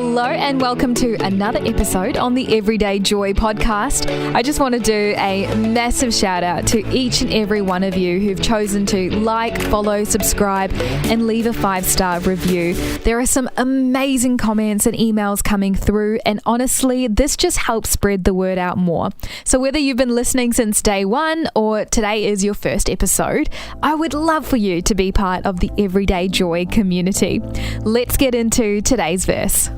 Hello and welcome to another episode on the Everyday Joy podcast. I just want to do a massive shout out to each and every one of you who've chosen to like, follow, subscribe and leave a 5-star review. There are some amazing comments and emails coming through, and honestly, this just helps spread the word out more. So whether you've been listening since day one or today is your first episode, I would love for you to be part of the Everyday Joy community. Let's get into today's verse.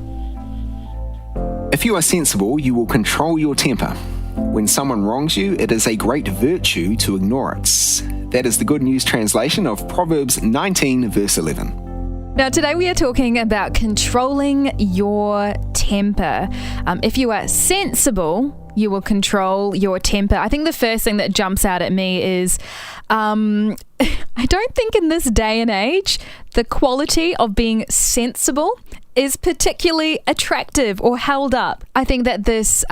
If you are sensible, you will control your temper. When someone wrongs you, it is a great virtue to ignore it. That is the Good News translation of Proverbs 19, verse 11. Now, today we are talking about controlling your temper. If you are sensible, you will control your temper. I think the first thing that jumps out at me is I don't think in this day and age, the quality of being sensible is particularly attractive or held up. I think that this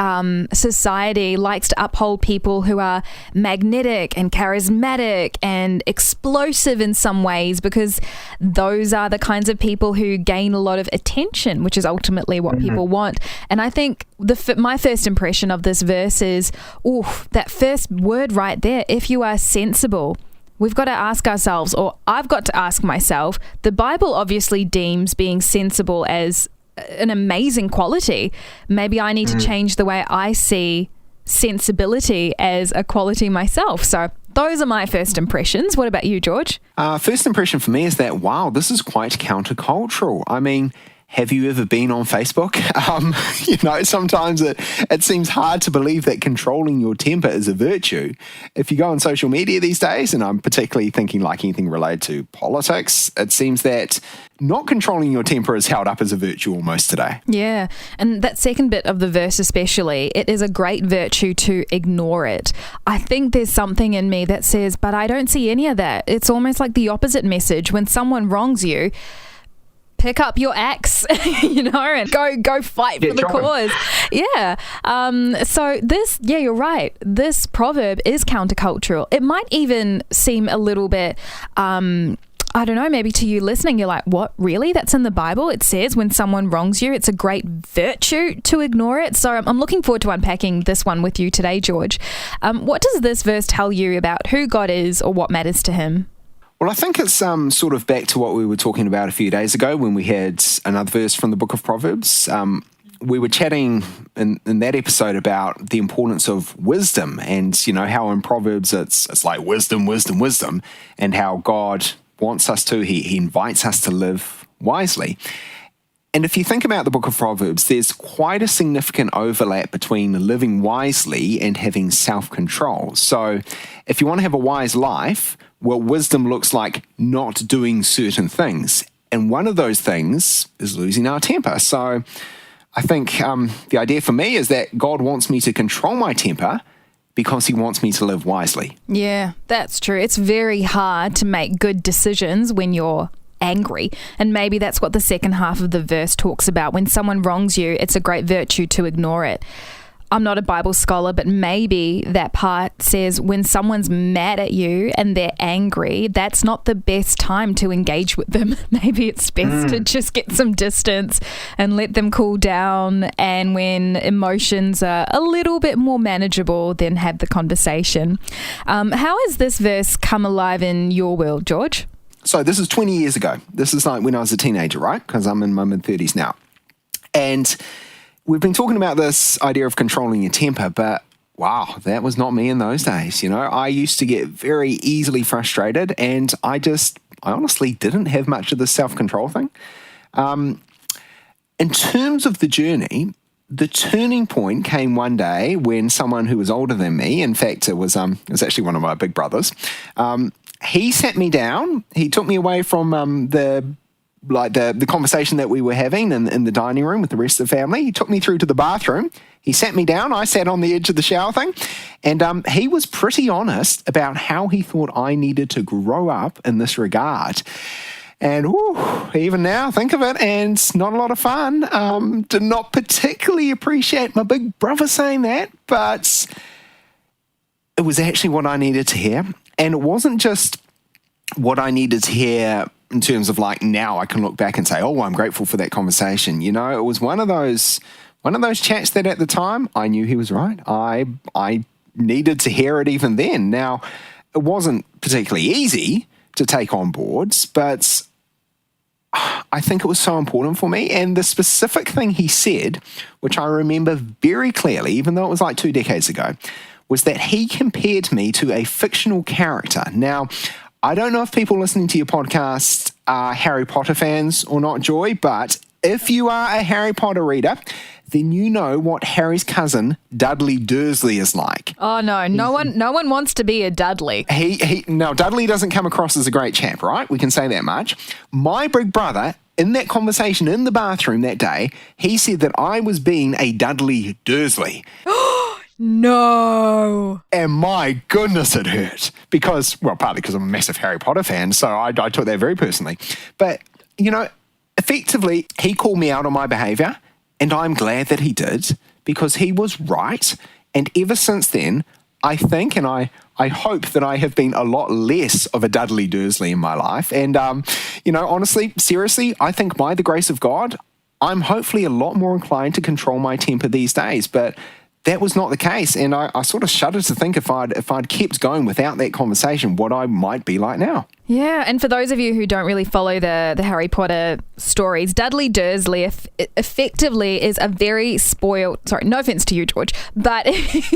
society likes to uphold people who are magnetic and charismatic and explosive in some ways, because those are the kinds of people who gain a lot of attention, which is ultimately what people want. And I think my first impression of this verse is, that first word right there, if you are sensible. We've got to ask ourselves, or I've got to ask myself, the Bible obviously deems being sensible as an amazing quality. Maybe I need to change the way I see sensibility as a quality myself. So those are my first impressions. What about you, George? First impression for me is that, wow, this is quite countercultural. I mean, have you ever been on Facebook? Sometimes it seems hard to believe that controlling your temper is a virtue. If you go on social media these days, and I'm particularly thinking like anything related to politics, it seems that not controlling your temper is held up as a virtue almost today. Yeah, and that second bit of the verse especially, it is a great virtue to ignore it. I think there's something in me that says, but I don't see any of that. It's almost like the opposite message. When someone wrongs you, pick up your axe, and go fight for the cause. Yeah. So this, you're right. This proverb is countercultural. It might even seem a little bit, I don't know, maybe to you listening, you're like, what, really? That's in the Bible? It says when someone wrongs you, it's a great virtue to ignore it. So I'm looking forward to unpacking this one with you today, George. What does this verse tell you about who God is or what matters to him? Well, I think it's sort of back to what we were talking about a few days ago when we had another verse from the book of Proverbs. We were chatting in that episode about the importance of wisdom, and how in Proverbs it's like wisdom, and how God wants us to, he invites us to live wisely. And if you think about the book of Proverbs, there's quite a significant overlap between living wisely and having self-control. So if you want to have a wise life, well, wisdom looks like not doing certain things. And one of those things is losing our temper. So I think the idea for me is that God wants me to control my temper because he wants me to live wisely. Yeah, that's true. It's very hard to make good decisions when you're angry. And maybe that's what the second half of the verse talks about. When someone wrongs you, it's a great virtue to ignore it. I'm not a Bible scholar, but maybe that part says when someone's mad at you and they're angry, that's not the best time to engage with them. Maybe it's best to just get some distance and let them cool down. And when emotions are a little bit more manageable, then have the conversation. How has this verse come alive in your world, George? So this is 20 years ago. This is like when I was a teenager, right? Because I'm in my mid-30s now. And we've been talking about this idea of controlling your temper, but wow, that was not me in those days. I used to get very easily frustrated, and I honestly didn't have much of the self-control thing. In terms of the journey, the turning point came one day when someone who was older than me, in fact, it was actually one of my big brothers, he sat me down, he took me away from the conversation that we were having in the dining room with the rest of the family. He took me through to the bathroom. He sat me down. I sat on the edge of the shower thing. And he was pretty honest about how he thought I needed to grow up in this regard. And even now, think of it, and it's not a lot of fun. Did not particularly appreciate my big brother saying that, but it was actually what I needed to hear. And it wasn't just what I needed to hear in terms of like now I can look back and say, oh, I'm grateful for that conversation. You know, it was one of those chats that at the time I knew he was right. I needed to hear it even then. Now, it wasn't particularly easy to take on boards, but I think it was so important for me. And the specific thing he said, which I remember very clearly, even though it was like 2 decades ago, was that he compared me to a fictional character. Now, I don't know if people listening to your podcast are Harry Potter fans or not, Joy, but if you are a Harry Potter reader, then you know what Harry's cousin, Dudley Dursley, is like. Oh, no one wants to be a Dudley. Now, Dudley doesn't come across as a great chap, right? We can say that much. My big brother, in that conversation in the bathroom that day, he said that I was being a Dudley Dursley. No. And my goodness, it hurt. Partly because I'm a massive Harry Potter fan, so I took that very personally. But, you know, effectively, he called me out on my behaviour, and I'm glad that he did, because he was right. And ever since then, I think and I hope that I have been a lot less of a Dudley Dursley in my life. And, honestly, seriously, I think by the grace of God, I'm hopefully a lot more inclined to control my temper these days. But that was not the case. And I sort of shudder to think if I'd kept going without that conversation, what I might be like now. Yeah, and for those of you who don't really follow the Harry Potter stories, Dudley Dursley effectively is a very spoiled, sorry, no offense to you, George, but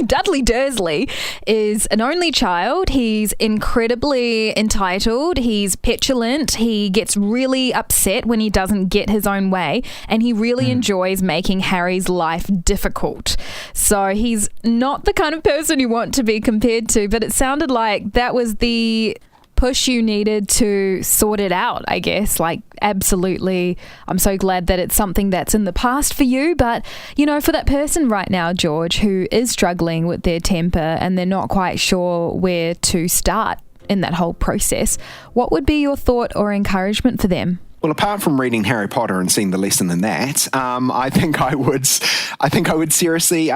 Dudley Dursley is an only child. He's incredibly entitled. He's petulant. He gets really upset when he doesn't get his own way, and he really enjoys making Harry's life difficult. So he's not the kind of person you want to be compared to, but it sounded like that was the push you needed to sort it out, I guess. Like, absolutely, I'm so glad that it's something that's in the past for you. But, you know, for that person right now, George, who is struggling with their temper and they're not quite sure where to start in that whole process, what would be your thought or encouragement for them? Well, apart from reading Harry Potter and seeing the lesson in that, I think I would seriously,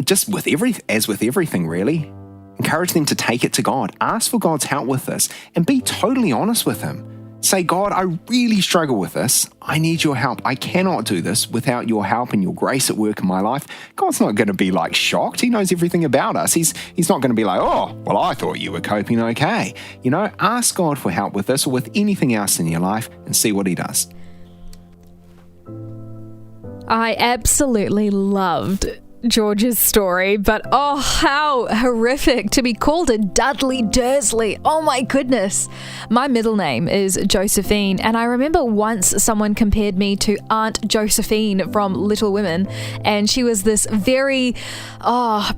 just with everything really, encourage them to take it to God. Ask for God's help with this and be totally honest with Him. Say, God, I really struggle with this. I need your help. I cannot do this without your help and your grace at work in my life. God's not going to be like shocked. He knows everything about us. He's not going to be like, oh, well, I thought you were coping okay. You know, ask God for help with this or with anything else in your life and see what He does. I absolutely loved George's story, but oh, how horrific to be called a Dudley Dursley. Oh my goodness. My middle name is Josephine, and I remember once someone compared me to Aunt Josephine from Little Women, and she was this very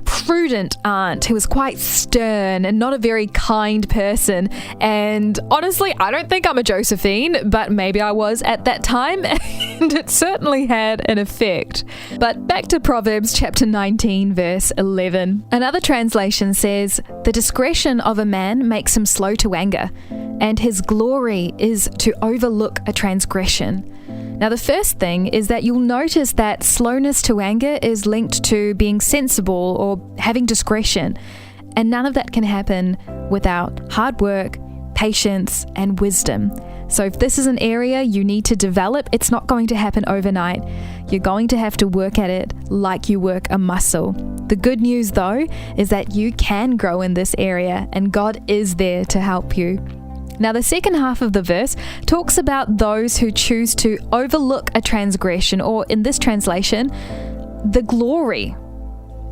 prudent aunt who was quite stern and not a very kind person. And honestly, I don't think I'm a Josephine, but maybe I was at that time, and it certainly had an effect. But back to Proverbs chapter 19, verse 11. Another translation says, "The discretion of a man makes him slow to anger, and his glory is to overlook a transgression." Now, the first thing is that you'll notice that slowness to anger is linked to being sensible or having discretion, and none of that can happen without hard work, patience, and wisdom. So if this is an area you need to develop, it's not going to happen overnight. You're going to have to work at it like you work a muscle. The good news, though, is that you can grow in this area, and God is there to help you. Now, the second half of the verse talks about those who choose to overlook a transgression, or in this translation, the glory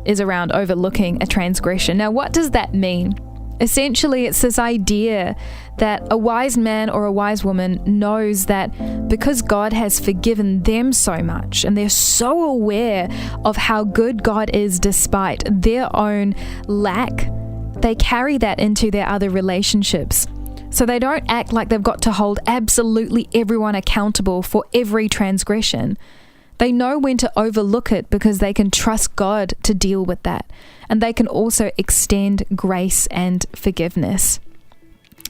is around overlooking a transgression. Now, what does that mean? Essentially, it's this idea that a wise man or a wise woman knows that because God has forgiven them so much, and they're so aware of how good God is despite their own lack, they carry that into their other relationships. So they don't act like they've got to hold absolutely everyone accountable for every transgression. They know when to overlook it because they can trust God to deal with that. And they can also extend grace and forgiveness.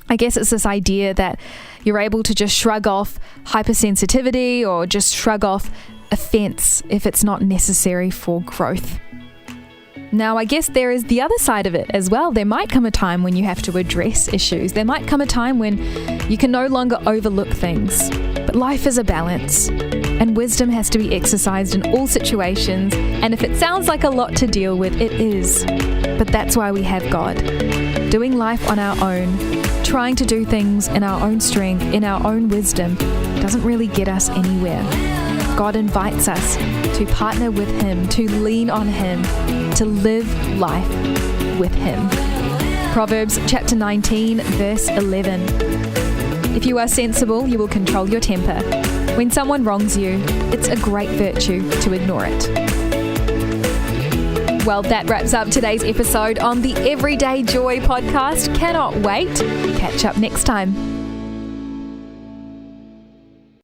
I guess it's this idea that you're able to just shrug off hypersensitivity or just shrug off offense if it's not necessary for growth. Now, I guess there is the other side of it as well. There might come a time when you have to address issues. There might come a time when you can no longer overlook things. But life is a balance, and wisdom has to be exercised in all situations. And if it sounds like a lot to deal with, it is. But that's why we have God. Doing life on our own, trying to do things in our own strength, in our own wisdom, doesn't really get us anywhere. God invites us to partner with Him, to lean on Him, to live life with Him. Proverbs chapter 19, verse 11. If you are sensible, you will control your temper. When someone wrongs you, it's a great virtue to ignore it. Well, that wraps up today's episode on the Everyday Joy podcast. Cannot wait. Catch up next time.